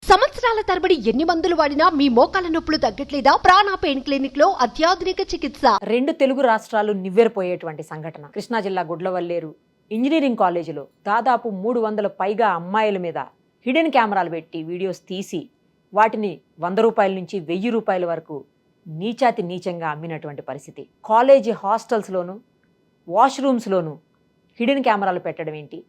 సంవత్సరాల తరబడి ఎన్ని మందులు వాడినా మీ మోకాల నొప్పులు తగ్గట్లేదా? ప్రాణ పెయిన్ క్లినిక్ లో అత్యాధునిక చికిత్స. 2 తెలుగు రాష్ట్రాలు నివ్వెరపోయేటువంటి సంఘటన. కృష్ణా జిల్లా గుడ్లవల్లేరు ఇంజనీరింగ్ కాలేజీలో దాదాపు 300 పైగా అమ్మాయిల మీద హిడెన్ కెమెరాలు పెట్టి వీడియోస్ తీసి వాటిని 100 రూపాయల నుంచి 1000 రూపాయల వరకు నీచాతి నీచంగా అమ్మినటువంటి పరిస్థితి. కాలేజీ హాస్టల్స్లోను వాష్రూమ్స్లోను హిడెన్ కెమెరాలు పెట్టడం ఏంటి,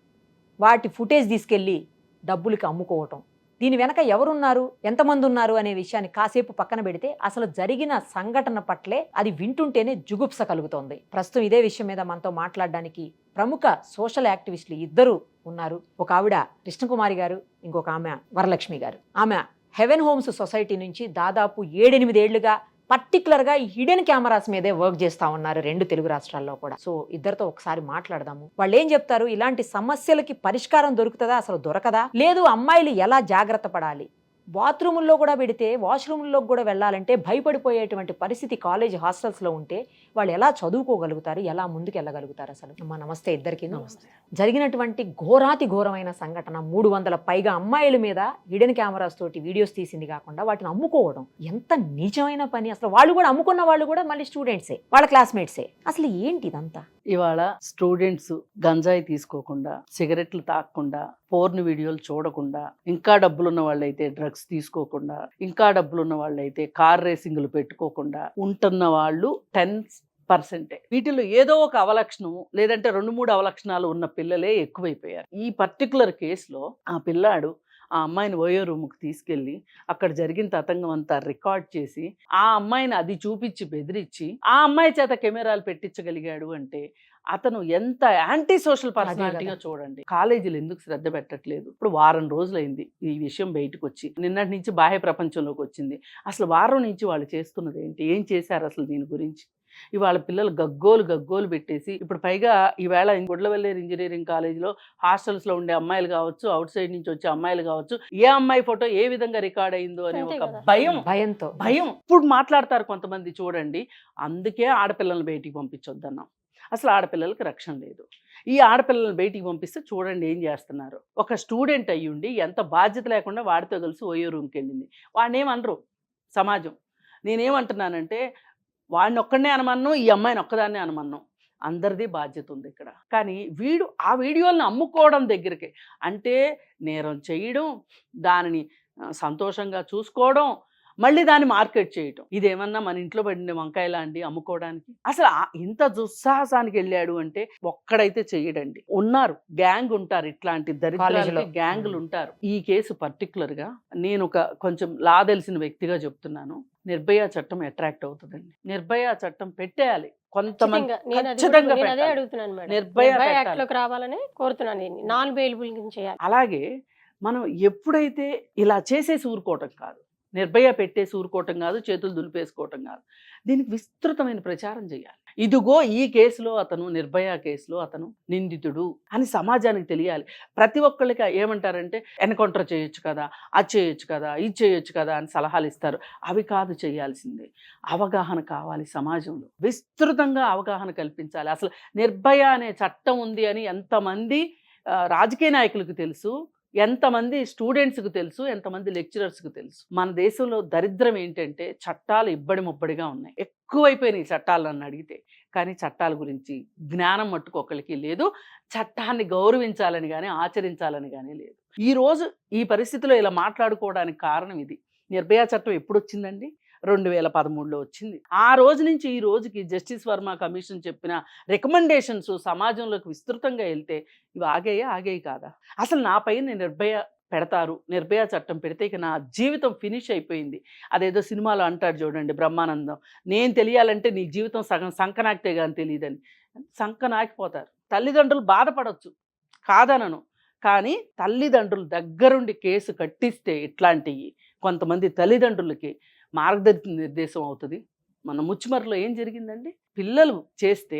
వాటి ఫుటేజ్ తీసుకెళ్ళి డబ్బులకి అమ్ముకోవటం, దీని వెనక ఎవరున్నారు, ఎంతమంది ఉన్నారు అనే విషయాన్ని కాసేపు పక్కన పెడితే అసలు జరిగిన సంఘటన పట్లే అది వింటుంటేనే జుగుప్స కలుగుతోంది. ప్రస్తుతం ఇదే విషయం మీద మనతో మాట్లాడడానికి ప్రముఖ సోషల్ యాక్టివిస్టులు ఇద్దరు ఉన్నారు. ఒక ఆవిడ కృష్ణకుమారి గారు, ఇంకొక ఆమె వరలక్ష్మి గారు. ఆమె హెవెన్ హోమ్స్ సొసైటీ నుంచి దాదాపు 7-8 ఏళ్లుగా పర్టికులర్గా ఈ హిడెన్ కెమెరాస్ మీదే వర్క్ చేస్తా ఉన్నారు 2 తెలుగు రాష్ట్రాల్లో కూడా. సో ఇద్దరితో ఒకసారి మాట్లాడదాము. వాళ్ళు ఏం చెప్తారు, ఇలాంటి సమస్యలకి పరిష్కారం దొరుకుతుందా, అసలు దొరకదా, లేదు అమ్మాయిలు ఎలా జాగ్రత్త పడాలి, బాత్రూముల్లో కూడా పెడితే వాష్రూమ్లో కూడా వెళ్ళాలంటే భయపడిపోయేటువంటి పరిస్థితి కాలేజ్ హాస్టల్స్లో ఉంటే వాళ్ళు ఎలా చదువుకోగలుగుతారు, ఎలా ముందుకు వెళ్ళగలుగుతారు? అసలు అమ్మా నమస్తే ఇద్దరికి. నమస్తే. జరిగినటువంటి ఘోరాతి ఘోరమైన సంఘటన, 300 పైగా అమ్మాయిల మీద హిడెన్ కెమెరాస్ తోటి వీడియోస్ తీసింది కాకుండా వాటిని అమ్ముకోవడం ఎంత నీచమైన పని. అసలు వాళ్ళు కూడా అమ్ముకున్న వాళ్ళు కూడా మళ్ళీ స్టూడెంట్సే, వాళ్ళ క్లాస్మేట్సే. అసలు ఏంటి ఇదంతా? ఇవాళ స్టూడెంట్స్ గంజాయి తీసుకోకుండా, సిగరెట్లు తాగకుండా, పోర్న్ వీడియోలు చూడకుండా, ఇంకా డబ్బులున్న వాళ్ళైతే డ్రగ్స్ తీసుకోకుండా, ఇంకా డబ్బులున్న వాళ్ళైతే కార్ రేసింగ్లు పెట్టుకోకుండా ఉంటున్న వాళ్ళు 10%. వీటిలో ఏదో ఒక అవలక్షణం లేదంటే 2-3 అవలక్షణాలు ఉన్న పిల్లలే ఎక్కువైపోయారు. ఈ పర్టికులర్ కేసులో ఆ పిల్లాడు ఆ అమ్మాయిని ఓయో రూమ్కి తీసుకెళ్ళి అక్కడ జరిగిన తతంగం అంతా రికార్డ్ చేసి ఆ అమ్మాయిని అది చూపించి బెదిరించి ఆ అమ్మాయి చేత కెమెరాలు పెట్టించగలిగాడు అంటే అతను ఎంత యాంటీ సోషల్ పర్సనాలిటీగా చూడండి. కాలేజీలు ఎందుకు శ్రద్ధ పెట్టట్లేదు? ఇప్పుడు వారం రోజులైంది ఈ విషయం బయటకు వచ్చి, నిన్నటి నుంచి బాహ్య ప్రపంచంలోకి వచ్చింది. అసలు వారం నుంచి వాళ్ళు చేస్తున్నది ఏంటి, ఏం చేశారు అసలు దీని గురించి? ఇవాళ పిల్లలు గగ్గోలు పెట్టేసి, ఇప్పుడు పైగా ఈవేళ గుడ్లవల్లేరు ఇంజనీరింగ్ కాలేజీలో హాస్టల్స్లో ఉండే అమ్మాయిలు కావచ్చు, అవుట్ సైడ్ నుంచి వచ్చే అమ్మాయిలు కావచ్చు, ఏ అమ్మాయి ఫోటో ఏ విధంగా రికార్డ్ అయిందో అనే ఒక భయం ఇప్పుడు మాట్లాడతారు కొంతమంది. చూడండి, అందుకే ఆడపిల్లల్ని బయటికి పంపించొద్దన్నాం. అసలు ఆడపిల్లలకి రక్షణ లేదు. ఈ ఆడపిల్లలను బయటికి పంపిస్తే చూడండి ఏం చేస్తున్నారు. ఒక స్టూడెంట్ అయ్యుండి ఎంత బాధ్యత లేకుండా వాడితో కలిసి ఓయో రూమ్కి వెళ్ళింది. వాడిని ఏమనరు సమాజం. నేనేమంటున్నానంటే వాడిని ఒక్కడనే అనమన్నాం, ఈ అమ్మాయిని ఒక్కదాన్నే అనమన్నాం. అందరిది బాధ్యత ఉంది ఇక్కడ. కానీ వీడు ఆ వీడియోలను అమ్ముకోవడం దగ్గరికి, అంటే నేరం చేయడం, దానిని సంతోషంగా చూసుకోవడం, మళ్ళీ దాన్ని మార్కెట్ చేయటం, ఇదేమన్నా మన ఇంట్లో పడిన వంకాయలా అండి అమ్ముకోవడానికి? అసలు ఇంత దుస్సాహసానికి వెళ్ళాడు అంటే ఒక్కడైతే చెయ్యడండి. ఉన్నారు, గ్యాంగ్ ఉంటారు, ఇట్లాంటి దరిద్రాలకి గ్యాంగులు ఉంటారు. ఈ కేసు పర్టికులర్గా నేను ఒక కొంచెం లా తెలిసిన వ్యక్తిగా చెప్తున్నాను. నిర్భయ చట్టం అట్రాక్ట్ అవుతుందండి. నిర్భయ చట్టం పెట్టేయాలి. కొంతమంది అలాగే మనం ఎప్పుడైతే ఇలా చేసేసి ఊరుకోవటం కాదు, నిర్భయ పెట్టేసి ఊరుకోవటం కాదు, చేతులు దులిపేసుకోవటం కాదు, దీనికి విస్తృతమైన ప్రచారం చేయాలి. ఇదిగో ఈ కేసులో అతను, నిర్భయ కేసులో అతను నిందితుడు అని సమాజానికి తెలియాలి. ప్రతి ఒక్కళ్ళకి ఏమంటారంటే ఎన్కౌంటర్ చేయొచ్చు కదా, అది చేయొచ్చు కదా, ఇది చేయొచ్చు కదా అని సలహాలు ఇస్తారు. అవి కాదు చేయాల్సిందే. అవగాహన కావాలి, సమాజంలో విస్తృతంగా అవగాహన కల్పించాలి. అసలు నిర్భయ అనే చట్టం ఉంది అని ఎంతమంది రాజకీయ నాయకులకు తెలుసు, ఎంతమంది స్టూడెంట్స్కి తెలుసు, ఎంతమంది లెక్చరర్స్కి తెలుసు. మన దేశంలో దరిద్రం ఏంటంటే చట్టాలు ఇబ్బడి ముబ్బడిగా ఉన్నాయి, ఎక్కువైపోయినాయి చట్టాలు నన్ను అడిగితే. కానీ చట్టాల గురించి జ్ఞానం మట్టుకు ఒకరికి లేదు, చట్టాన్ని గౌరవించాలని కానీ ఆచరించాలని కానీ లేదు. ఈరోజు ఈ పరిస్థితిలో ఇలా మాట్లాడుకోవడానికి కారణం ఇది. నిర్భయ చట్టం ఎప్పుడు వచ్చిందండి? 2013లో వచ్చింది. ఆ రోజు నుంచి ఈ రోజుకి జస్టిస్ వర్మ కమిషన్ చెప్పిన రికమెండేషన్స్ సమాజంలోకి విస్తృతంగా వెళ్తే ఇవి ఆగేయి కాదా? అసలు నా పైన నిర్భయ పెడతారు, నిర్భయ చట్టం పెడితే ఇక నా జీవితం ఫినిష్ అయిపోయింది. అదేదో సినిమాలో అంటాడు చూడండి బ్రహ్మానందం, నేను తెలియాలంటే నీ జీవితం సగం సంకనాకితే కానీ తెలియదని. సంకనాకిపోతారు. తల్లిదండ్రులు బాధపడవచ్చు, కాదనను, కానీ తల్లిదండ్రులు దగ్గరుండి కేసు కట్టిస్తే ఇట్లాంటివి కొంతమంది తల్లిదండ్రులకి మార్గనిర్దేశం అవుతుంది. మన ముచ్చిమర్లో ఏం జరిగిందండి? పిల్లలు చేస్తే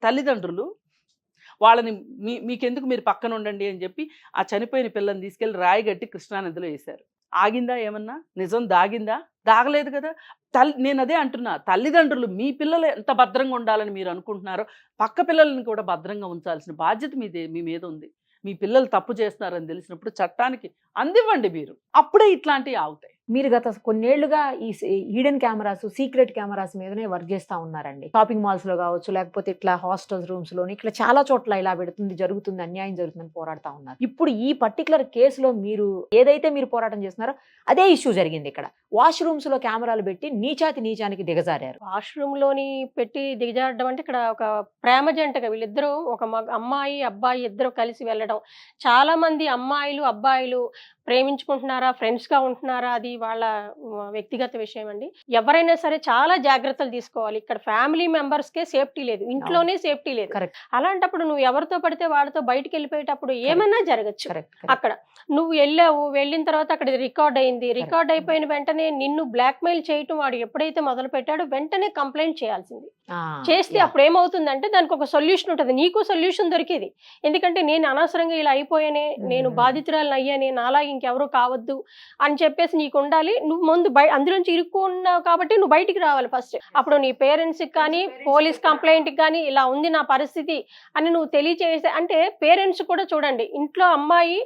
తల్లిదండ్రులు వాళ్ళని మీకెందుకు, మీరు పక్కన ఉండండి అని చెప్పి ఆ చనిపోయిన పిల్లని తీసుకెళ్ళి రాయిగట్టి కృష్ణానదిలో వేశారు. ఆగిందా ఏమన్నా? నిజం దాగిందా? దాగలేదు కదా. నేను అదే అంటున్నా, తల్లిదండ్రులు మీ పిల్లలు ఎంత భద్రంగా ఉండాలని మీరు అనుకుంటున్నారో పక్క పిల్లల్ని కూడా భద్రంగా ఉంచాల్సిన బాధ్యత మీ మీద ఉంది. మీ పిల్లలు తప్పు చేస్తున్నారని తెలిసినప్పుడు చట్టానికి అందివ్వండి మీరు, అప్పుడే ఇట్లాంటివి ఆగుతాయి. మీరు గత కొన్నేళ్లుగా ఈ హిడెన్ కెమెరాస్, సీక్రెట్ కెమెరాస్ మీదనే వర్క్ చేస్తా ఉన్నారండి. షాపింగ్ మాల్స్ లో కావచ్చు, లేకపోతే ఇట్లా హాస్టల్స్ రూమ్స్ లోని ఇట్లా చాలా చోట్ల ఇలా జరుగుతుంది, అన్యాయం జరుగుతుందని పోరాడుతా ఉన్నారు. ఇప్పుడు ఈ పర్టికులర్ కేసులో మీరు ఏదైతే మీరు పోరాటం చేస్తున్నారో అదే ఇష్యూ జరిగింది ఇక్కడ. వాష్రూమ్స్ లో కెమెరాలు పెట్టి నీచానికి దిగజారారు. వాష్రూమ్ లోని పెట్టి దిగజారడం అంటే ఇక్కడ ఒక ప్రేమ జంటగా వీళ్ళిద్దరూ ఒక అమ్మాయి అబ్బాయి ఇద్దరు కలిసి వెళ్ళడం. చాలా మంది అమ్మాయిలు అబ్బాయిలు ప్రేమించుకుంటున్నారా, ఫ్రెండ్స్ గా ఉంటున్నారా, అది వాళ్ళ వ్యక్తిగత విషయం అండి. ఎవరైనా సరే చాలా జాగ్రత్తలు తీసుకోవాలి. ఇక్కడ ఫ్యామిలీ మెంబర్స్ కే సేఫ్టీ లేదు, ఇంట్లోనే సేఫ్టీ లేదు. అలాంటప్పుడు నువ్వు ఎవరితో పడితే వాళ్ళతో బయటికి వెళ్ళిపోయేటప్పుడు ఏమైనా జరగచ్చు. అక్కడ నువ్వు వెళ్ళిన తర్వాత అక్కడ రికార్డ్ అయింది, రికార్డ్ అయిపోయిన వెంటనే నిన్ను బ్లాక్ మెయిల్ చేయటం వాడు ఎప్పుడైతే మొదలు పెట్టాడో వెంటనే కంప్లైంట్ చేయాల్సింది. చేస్తే అప్పుడు ఏమవుతుందంటే దానికి ఒక సొల్యూషన్ ఉంటుంది, నీకు సొల్యూషన్ దొరికేది. ఎందుకంటే నేను అనవసరంగా ఇలా అయిపోయానే, నేను బాధితురాలను అయ్యానే, నాలా ఇంకెవరూ కావద్దు అని చెప్పేసి నీకు ఉండాలి. నువ్వు ముందు అందులోంచి ఇరుక్కున్నావు కాబట్టి నువ్వు బయటికి రావాలి ఫస్ట్. అప్పుడు నీ పేరెంట్స్కి కానీ పోలీస్ కంప్లైంట్కి కానీ ఇలా ఉంది నా పరిస్థితి అని నువ్వు తెలియచేసే, అంటే పేరెంట్స్ కూడా చూడండి, ఇంట్లో అమ్మాయి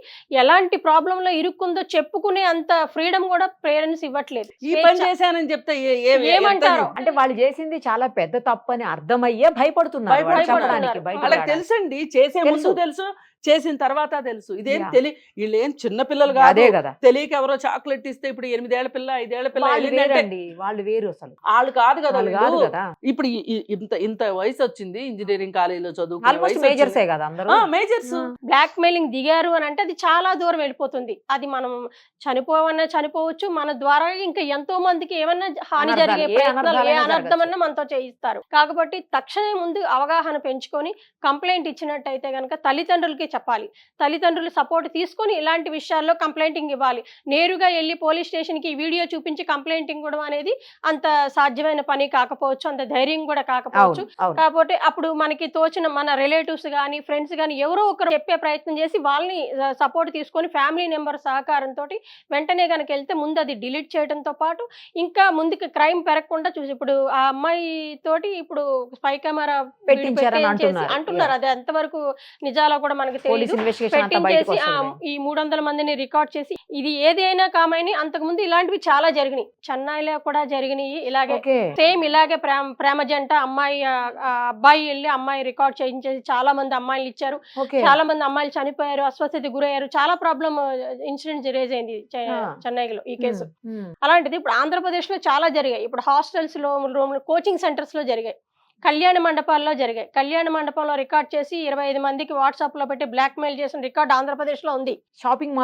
ఎలాంటి ప్రాబ్లంలో ఇరుక్కుందో చెప్పుకునే అంత ఫ్రీడమ్ కూడా పేరెంట్స్ ఇవ్వట్లేదు. ఈ పని చేశానని చెప్తే ఏమంటారు అంటే వాళ్ళు చేసింది చాలా పెద్ద తప్పు అని అర్థమయ్యే భయపడుతున్నారు. వాళ్ళకి తెలుసండి, చేసే ముందు తెలుసు, చేసిన తర్వాత తెలుసు. ఇదేం వీళ్ళు ఏం చిన్న పిల్లలు కాదే కదా, తెలియక ఎవరో చాక్లెట్ ఇస్తే ఇప్పుడు 8 ఏళ్ల పిల్ల 5 ఏళ్ల పిల్ల వాళ్ళు వేరు, అసలు వాళ్ళు కాదు కదా. ఇప్పుడు ఇంత వయసు వచ్చింది, ఇంజనీరింగ్ కాలేజీలో చదువుకునే మేజర్స్ బ్లాక్ మెయిలింగ్ దిగారు అని అంటే అది చాలా దూరం వెళ్ళిపోతుంది. అది మనం చనిపోవచ్చు, మన ద్వారా ఇంకా ఎంతో మందికి ఏమన్నా హాని జరిగే ప్రయత్నాలు, ఏ అనర్థమన్నా మనతో చేయిస్తారు. కాబట్టి తక్షణమే ముందు అవగాహన పెంచుకొని కంప్లైంట్ ఇచ్చినట్టయితే కనుక తల్లిదండ్రులకి చెప్పాలి. తల్లిదండ్రులు సపోర్ట్ తీసుకొని ఇలాంటి విషయాల్లో కంప్లైంటింగ్ ఇవ్వాలి. నేరుగా వెళ్ళి పోలీస్ స్టేషన్ కి వీడియో చూపించి కంప్లైంటింగ్ కూడా అనేది అంత సాధ్యమైన పని కాకపోవచ్చు, అంత ధైర్యం కూడా కాకపోవచ్చు. కాబట్టి అప్పుడు మనకి తోచిన మన రిలేటివ్స్ గానీ ఫ్రెండ్స్ గానీ ఎవరో ఒకరు చెప్పే ప్రయత్నం చేసి వాళ్ళని సపోర్ట్ తీసుకొని ఫ్యామిలీ మెంబర్ సహకారంతో వెంటనే కనుక వెళ్తే ముందు అది డిలీట్ చేయడంతో పాటు ఇంకా ముందుకు క్రైమ్ పెరగకుండా చూసి, ఇప్పుడు ఆ అమ్మాయి తోటి ఇప్పుడు స్పై కెమెరా పెట్టించారని అంటున్నారు. అది ఎంతవరకు నిజాలో కూడా మనకి తెలియదు. పెట్టించేసి ఈ 300 మందిని రికార్డ్ చేసి, ఇది ఏదైనా కామని అంతకు ముందు ఇలాంటివి చాలా జరిగినాయి, చెన్నైలో కూడా జరిగినాయి. ఇలాగే సేమ్ ఇలాగే ప్రేమ జంట అబ్బాయి వెళ్ళి అమ్మాయి రికార్డ్ చేయించేసి చాలా మంది అమ్మాయిలు ఇచ్చారు, చాలా మంది అమ్మాయిలు చనిపోయారు, అస్వస్థత గురయ్యారు, చాలా ప్రాబ్లం ఇన్సిడెంట్ రేజ్ అయింది చెన్నైలో ఈ కేసు. అలాంటిది ఇప్పుడు ఆంధ్రప్రదేశ్ లో చాలా జరిగాయి. ఇప్పుడు హాస్టల్స్ లో, కోచింగ్ సెంటర్స్ లో జరిగాయి, కళ్యాణ మండపాల్లో జరిగాయి. కళ్యాణ మండపంలో రికార్డ్ చేసి 25 మందికి వాట్సాప్ లో పెట్టి బ్లాక్ మెయిల్ చేసిన రికార్డ్ ఆంధ్రప్రదేశ్ లో ఉంది. షాపింగ్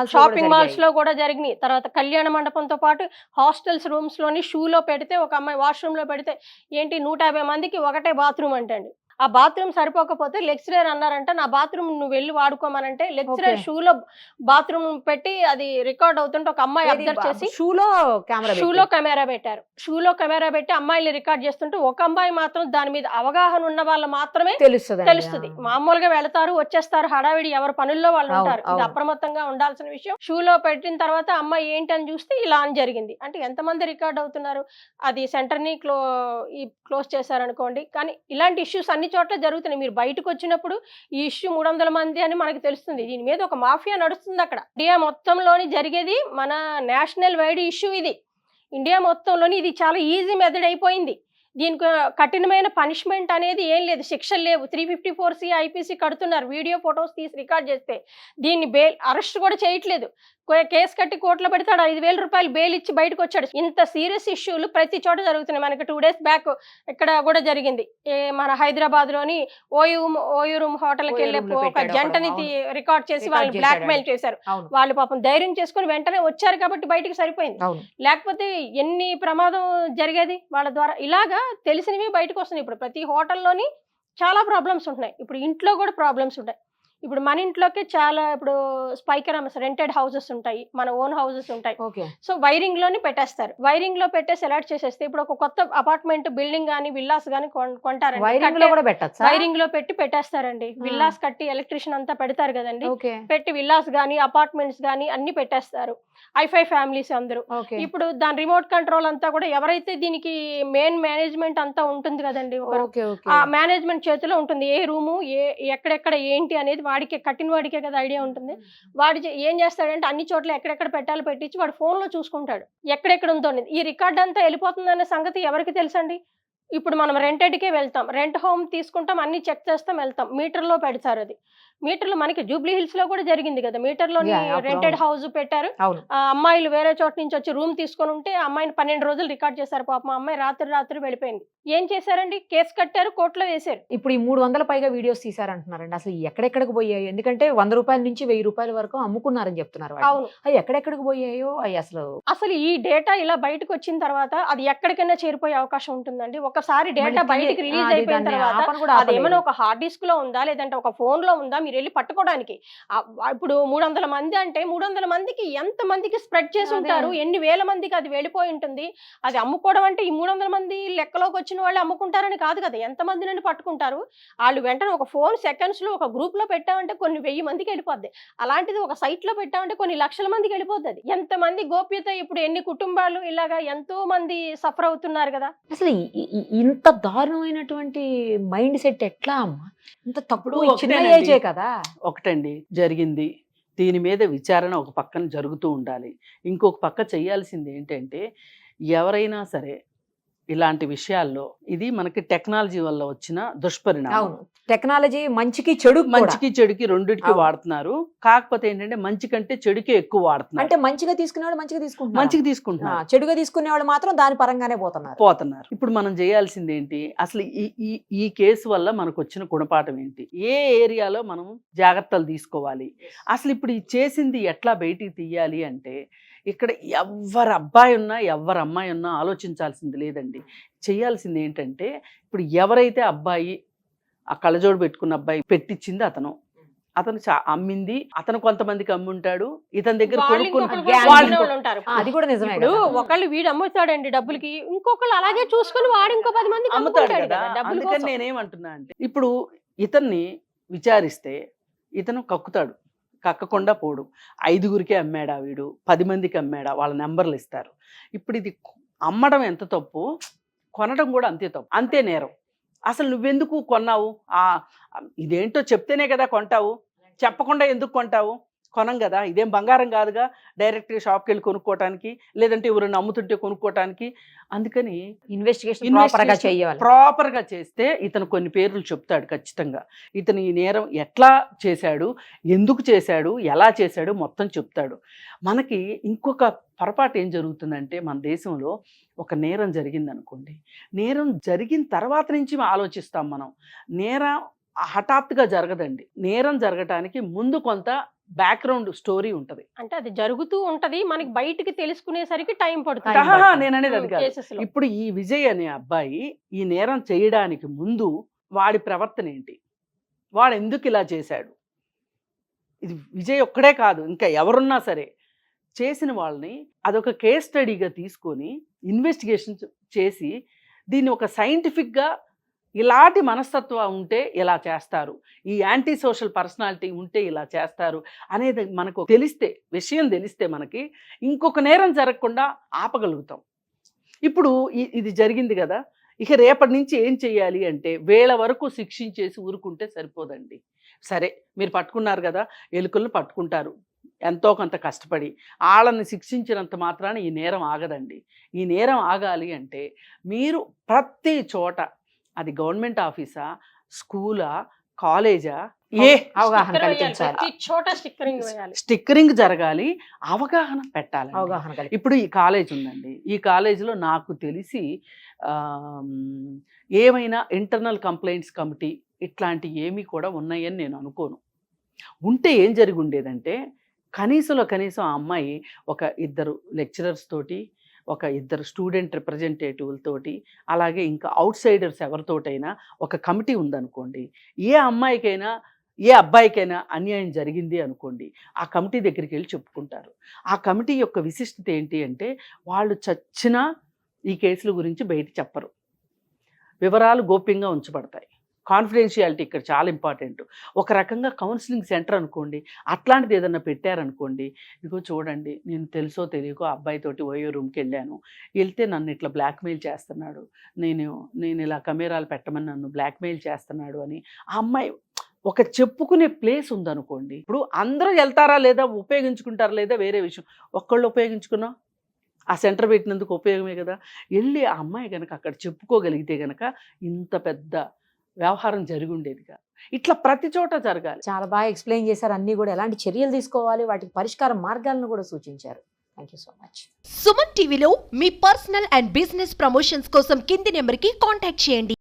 మాల్స్ లో కూడా జరిగినాయి. తర్వాత కళ్యాణ మండపంతో పాటు హాస్టల్స్ రూమ్స్ లోని షూలో పెడితే, ఒక అమ్మాయి వాష్రూమ్ లో పెడితే ఏంటి 150 మందికి ఒకటే బాత్రూమ్ అంటండి. ఆ బాత్రూమ్ సరిపోకపోతే లెక్చరర్ అన్నారంట, నా బాత్రూమ్ నువ్వు వెళ్ళి వాడుకోమనంటే లెక్చరర్ షూలో బాత్రూమ్ పెట్టి అది రికార్డ్ అవుతుంటే ఒక అమ్మాయి అబ్జర్వ్ చేసి షూలో కెమెరా పెట్టారు. షూలో కెమెరా పెట్టి అమ్మాయిని రికార్డ్ చేస్తుంటే ఒక అమ్మాయి మాత్రం దాని మీద అవగాహన ఉన్న వాళ్ళు మాత్రమే తెలుస్తుంది. మామూలుగా వెళతారు వచ్చేస్తారు, హడావిడి ఎవరి పనుల్లో వాళ్ళు ఉంటారు. ఇది అప్రమత్తంగా ఉండాల్సిన విషయం. షూలో పెట్టిన తర్వాత అమ్మాయి ఏంటి అని చూస్తే ఇలా అని జరిగింది. అంటే ఎంతమంది రికార్డ్ అవుతున్నారు, అది సెంటర్ ని క్లోజ్ చేశారనుకోండి. కానీ ఇలాంటి ఇష్యూస్ అన్ని చోట్ల జరుగుతున్నాయి. మీరు బయటకు వచ్చినప్పుడు ఈ ఇష్యూ 300 మంది అని మనకు తెలుస్తుంది. దీని మీద ఒక మాఫియా నడుస్తుంది అక్కడ. ఇండియా మొత్తంలోని జరిగేది మన నేషనల్ వైడ్ ఇష్యూ. ఇది ఇండియా మొత్తంలోని ఇది చాలా ఈజీ మెథడ్ అయిపోయింది. దీనికి కఠినమైన పనిష్మెంట్ అనేది ఏం లేదు, శిక్షలు లేవు. 354C IPC కడుతున్నారు వీడియో ఫొటోస్ తీసి రికార్డ్ చేస్తే. దీన్ని అరెస్ట్ కూడా చేయట్లేదు. కేసు కట్టి కోర్టులో పెడతాడు, 5,000 రూపాయలు బెయిల్ ఇచ్చి బయటకు వచ్చాడు. ఇంత సీరియస్ ఇష్యూలు ప్రతి చోట జరుగుతున్నాయి. మనకి 2 days బ్యాక్ ఇక్కడ కూడా జరిగింది. మన హైదరాబాద్ లోని ఓయూరూమ్ హోటల్కి వెళ్ళే ఒక జంటని రికార్డ్ చేసి వాళ్ళు బ్లాక్ మెయిల్ చేశారు. వాళ్ళు పాపం ధైర్యం చేసుకుని వెంటనే వచ్చారు కాబట్టి బయటకు సరిపోయింది. లేకపోతే ఎన్ని ప్రమాదం జరిగేది వాళ్ళ ద్వారా. ఇలాగా తెలిసినవి బయటకు వస్తున్నాయి. ఇప్పుడు ప్రతి హోటల్లోని చాలా ప్రాబ్లమ్స్ ఉంటున్నాయి. ఇప్పుడు ఇంట్లో కూడా ప్రాబ్లమ్స్ ఉంటాయి. ఇప్పుడు మన ఇంట్లోకి చాలా ఇప్పుడు స్పైకరామ్స్ రెంటెడ్ హౌసెస్ ఉంటాయి, మన ఓన్ హౌసెస్ ఉంటాయి. సో వైరింగ్ లోని పెట్టేస్తారు. వైరింగ్ లో పెట్టేసి అలర్ట్ చేసేస్తే ఇప్పుడు ఒక కొత్త అపార్ట్మెంట్ బిల్డింగ్ గానీ విల్లాస్ గానీ కొంటారండి, వైరింగ్ లో పెట్టి పెట్టేస్తారండి. విల్లాస్ కట్టి ఎలక్ట్రిషియన్ అంతా పెడతారు కదండి, పెట్టి విల్లాస్ గానీ అపార్ట్మెంట్స్ గానీ అన్ని పెట్టేస్తారు. I5 ఫ్యామిలీస్ అందరూ. ఇప్పుడు దాని రిమోట్ కంట్రోల్ అంతా కూడా ఎవరైతే దీనికి మెయిన్ మేనేజ్మెంట్ అంతా ఉంటుంది కదండి, ఆ మేనేజ్మెంట్ చేతిలో ఉంటుంది. ఏ రూము ఎక్కడెక్కడ ఏంటి అనేది వాడికే కట్టిన వాడికే కదా ఐడియా ఉంటుంది. వాడు ఏం చేస్తాడంటే అన్ని చోట్ల ఎక్కడెక్కడ పెట్టాలో పెట్టించి వాడు ఫోన్లో చూసుకుంటాడు ఎక్కడెక్కడ ఉందో అనేది. ఈ రికార్డ్ అంతా వెళ్ళిపోతుందనే సంగతి ఎవరికి తెలుసండి? ఇప్పుడు మనం రెంటెడ్కే వెళ్తాం, రెంట్ హోమ్ తీసుకుంటాం, అన్ని చెక్ చేస్తాం, వెళ్తాం, మీటర్లో పెడతారు. అది మీటర్లో మనకి జూబ్లీ హిల్స్ లో కూడా జరిగింది కదా, మీటర్లోని రెంటెడ్ హౌస్ పెట్టారు. అమ్మాయిలు వేరే చోట నుంచి వచ్చి రూమ్ తీసుకొని ఉంటే అమ్మాయిని 12 రోజులు రికార్డ్ చేశారు. పాప మా అమ్మాయి రాత్రి వెళ్ళిపోయింది. ఏం చేశారండి? కేసు కట్టారు, కోర్టులో వేశారు. ఇప్పుడు ఈ 300 పైగా వీడియోస్ తీసారంటున్నారండి. అసలు ఎక్కడెక్కడికి పోయాయి? ఎందుకంటే 100 రూపాయల నుంచి 1000 రూపాయల వరకు అమ్ముకున్నారని చెప్తున్నారు. అవును, అవి ఎక్కడెక్కడికి పోయాయో అవి అసలు ఈ డేటా ఇలా బయటకు వచ్చిన తర్వాత అది ఎక్కడికైనా చేరిపోయే అవకాశం ఉంటుందండి. ఒకసారి డేటా బయటకి రిలీజ్ అయిపోయిన తర్వాత అదేమైనా ఒక హార్డ్ డిస్క్ లో ఉందా లేదంటే ఒక ఫోన్ లో ఉందా మీరు వెళ్ళి పట్టుకోవడానికి? ఇప్పుడు 300 మంది అంటే 300 మందికి ఎంత మందికి స్ప్రెడ్ చేసి ఉంటారు, ఎన్ని వేల మందికి అది వెళ్ళిపోయి ఉంటుంది. అది అమ్ముకోవడం అంటే ఈ 300 మంది లెక్కలోకి వచ్చిన వాళ్ళు అమ్ముకుంటారని కాదు కదా, ఎంత మంది నుండి పట్టుకుంటారు వాళ్ళు. వెంటనే ఒక ఫోన్ సెకండ్స్ లో ఒక గ్రూప్ లో పెట్టామంటే కొన్ని 1000 మందికి వెళ్ళిపోద్ది. అలాంటిది ఒక సైట్ లో పెట్టామంటే కొన్ని లక్షల మందికి వెళ్ళిపోద్ది. ఎంత మంది గోప్యత, ఇప్పుడు ఎన్ని కుటుంబాలు ఇలాగా ఎంతో మంది సఫర్ అవుతున్నారు కదా. అసలు ఇంత దారుణమైనటువంటి మైండ్ సెట్ ఎట్లా అమ్మా? ఇంత తప్పుడు చిన్న ఏజే కదా. ఒకటండి జరిగింది, దీని మీద విచారణ ఒక పక్కన జరుగుతూ ఉండాలి. ఇంకొక పక్క చేయాల్సింది ఏంటంటే ఎవరైనా సరే ఇలాంటి విషయాల్లో, ఇది మనకి టెక్నాలజీ వల్ల వచ్చిన దుష్పరిణామం. టెక్నాలజీ మంచికి చెడుకి రెండిటికి వాడుతున్నారు. కాకపోతే ఏంటంటే మంచి కంటే చెడుకే ఎక్కువ వాడుతున్నారు. అంటే మంచిగా తీసుకునేవాడు మంచిగా తీసుకుంటున్నారు, చెడుగా తీసుకునేవాడు మాత్రం దాని పరంగానే పోతున్నారు. ఇప్పుడు మనం చేయాల్సింది ఏంటి? అసలు ఈ కేసు వల్ల మనకు వచ్చిన గుణపాఠం ఏంటి? ఏ ఏరియాలో మనం జాగ్రత్తలు తీసుకోవాలి? అసలు ఇప్పుడు ఈ చేసింది ఎట్లా బయటికి తీయాలి అంటే, ఇక్కడ ఎవరి అబ్బాయి ఉన్నా ఎవరి అమ్మాయి ఉన్నా ఆలోచించాల్సింది లేదండి. చేయాల్సింది ఏంటంటే, ఇప్పుడు ఎవరైతే అబ్బాయి ఆ కళ్ళజోడు పెట్టుకున్న అబ్బాయి పెట్టించింది అతను అమ్మింది, అతను కొంతమందికి అమ్ముంటాడు, ఇతని దగ్గర అది కూడా నిజమే. ఒకళ్ళు వీడు అమ్ముతాడండి డబ్బులకి, ఇంకొకళ్ళు అలాగే చూసుకొని వాడు ఇంకో 10 మందికి అమ్ముతాడు కదా. అందుకని నేనేమంటున్నా అంటే, ఇప్పుడు ఇతన్ని విచారిస్తే ఇతను కక్కుతాడు, కక్కకుండా పోడు. 5గురికే అమ్మాడా వీడు, 10 మందికి అమ్మాడా, వాళ్ళ నెంబర్లు ఇస్తారు. ఇప్పుడు ఇది అమ్మడం ఎంత తప్పు, కొనడం కూడా అంతే తప్పు, అంతే నేరం. అసలు నువ్వెందుకు కొన్నావు? ఇదేంటో చెప్తేనే కదా కొంటావు, చెప్పకుండా ఎందుకు కొంటావు? కొనం కదా, ఇదేం బంగారం కాదుగా డైరెక్ట్గా షాప్కి వెళ్ళి కొనుక్కోవటానికి, లేదంటే ఎవరైనా అమ్ముతుంటే కొనుక్కోవటానికి. అందుకని ఇన్వెస్టిగేషన్ ప్రాపర్గా చేస్తే ఇతను కొన్ని పేర్లు చెప్తాడు ఖచ్చితంగా. ఇతను ఈ నేరం ఎట్లా చేశాడు, ఎందుకు చేశాడు, ఎలా చేశాడు మొత్తం చెప్తాడు. మనకి ఇంకొక పొరపాటు ఏం జరుగుతుందంటే, మన దేశంలో ఒక నేరం జరిగిందనుకోండి, నేరం జరిగిన తర్వాత నుంచి ఆలోచిస్తాం మనం. నేరం హఠాత్తుగా జరగదండి. నేరం జరగటానికి ముందు కొంత బ్యాక్గ్రౌండ్ స్టోరీ ఉంటది. అంటే అది జరుగుతూ ఉంటది, మనకి బయటికి తెలుసుకునేసరికి టైం పడుతుంది. నేను అనేది అది కాదు. ఇప్పుడు ఈ విజయ్ అనే అబ్బాయి ఈ నేరం చేయడానికి ముందు వాడి ప్రవర్తన ఏంటి, వాడు ఎందుకు ఇలా చేశాడు? ఇది విజయ్ ఒక్కడే కాదు, ఇంకా ఎవరున్నా సరే చేసిన వాళ్ళని అదొక కేస్ స్టడీగా తీసుకొని ఇన్వెస్టిగేషన్ చేసి దీన్ని ఒక సైంటిఫిక్గా ఇలాంటి మనస్తత్వం ఉంటే ఇలా చేస్తారు, ఈ యాంటీ సోషల్ పర్సనాలిటీ ఉంటే ఇలా చేస్తారు అనేది మనకు విషయం తెలిస్తే మనకి ఇంకొక నేరం జరగకుండా ఆపగలుగుతాం. ఇప్పుడు ఇది జరిగింది కదా, ఇక రేపటి నుంచి ఏం చేయాలి అంటే, వేళ వరకు శిక్షించేసి ఊరుకుంటే సరిపోదండి. సరే మీరు పట్టుకున్నారు కదా, ఎలుకలను పట్టుకుంటారు ఎంతో కొంత కష్టపడి, వాళ్ళని శిక్షించినంత మాత్రాన ఈ నేరం ఆగదండి. ఈ నేరం ఆగాలి అంటే మీరు ప్రతి చోట, అది గవర్నమెంట్ ఆఫీసా, స్కూలా, కాలేజా, అవగాహన కల్పించాలి, స్టిక్కరింగ్ జరగాలి, అవగాహన పెట్టాలి. ఇప్పుడు ఈ కాలేజ్ ఉందండి, ఈ కాలేజీలో నాకు తెలిసి ఏమైనా ఇంటర్నల్ కంప్లైంట్స్ కమిటీ ఇట్లాంటి ఏమీ కూడా ఉన్నాయని నేను అనుకోను. ఉంటే ఏం జరిగి ఉండేదంటే, కనీసం ఆ అమ్మాయి ఒక 2 లెక్చరర్స్ తోటి, ఒక 2 స్టూడెంట్ రిప్రజెంటేటివ్లతోటి, అలాగే ఇంకా అవుట్ సైడర్స్ ఎవరితోటైనా ఒక కమిటీ ఉందనుకోండి, ఏ అమ్మాయికైనా ఏ అబ్బాయికైనా అన్యాయం జరిగింది అనుకోండి, ఆ కమిటీ దగ్గరికి వెళ్ళి చెప్పుకుంటారు. ఆ కమిటీ యొక్క విశిష్టత ఏంటి అంటే, వాళ్ళు చచ్చినా ఈ కేసుల గురించి బయట చెప్పరు, వివరాలు గోప్యంగా ఉంచబడతాయి. కాన్ఫిడెన్షియాలిటీ ఇక్కడ చాలా ఇంపార్టెంట్. ఒక రకంగా కౌన్సిలింగ్ సెంటర్ అనుకోండి, అట్లాంటిది ఏదన్నా పెట్టారనుకోండి, ఇదిగో చూడండి నేను తెలుసో తెలియకో అబ్బాయితోటి ఓయో రూమ్కి వెళ్ళాను, వెళ్తే నన్ను ఇట్లా బ్లాక్మెయిల్ చేస్తున్నాడు, నేను ఇలా కెమెరాలు పెట్టమని నన్ను బ్లాక్మెయిల్ చేస్తున్నాడు అని ఆ అమ్మాయి ఒక చెప్పుకునే ప్లేస్ ఉందనుకోండి, ఇప్పుడు అందరూ వెళ్తారా లేదా, ఉపయోగించుకుంటారా లేదా వేరే విషయం. ఒక్కళ్ళు ఉపయోగించుకున్నాం, ఆ సెంటర్ పెట్టినందుకు ఉపయోగమే కదా. వెళ్ళి ఆ అమ్మాయి కనుక అక్కడ చెప్పుకోగలిగితే కనుక ఇంత పెద్ద వ్యవహారం జరిగి ఉండేదిగా. ఇట్లా ప్రతి చోట జరగాలి. చాలా బాగా ఎక్స్ప్లెయిన్ చేశారు, అన్ని కూడా ఎలాంటి చర్యలు తీసుకోవాలి, వాటికి పరిష్కార మార్గాలను కూడా సూచించారు. Thank you so much. Suman టీవీలో మీ పర్సనల్ అండ్ బిజినెస్ ప్రమోషన్స్ కోసం కింది నెంబర్కి కాంటాక్ట్ చేయండి.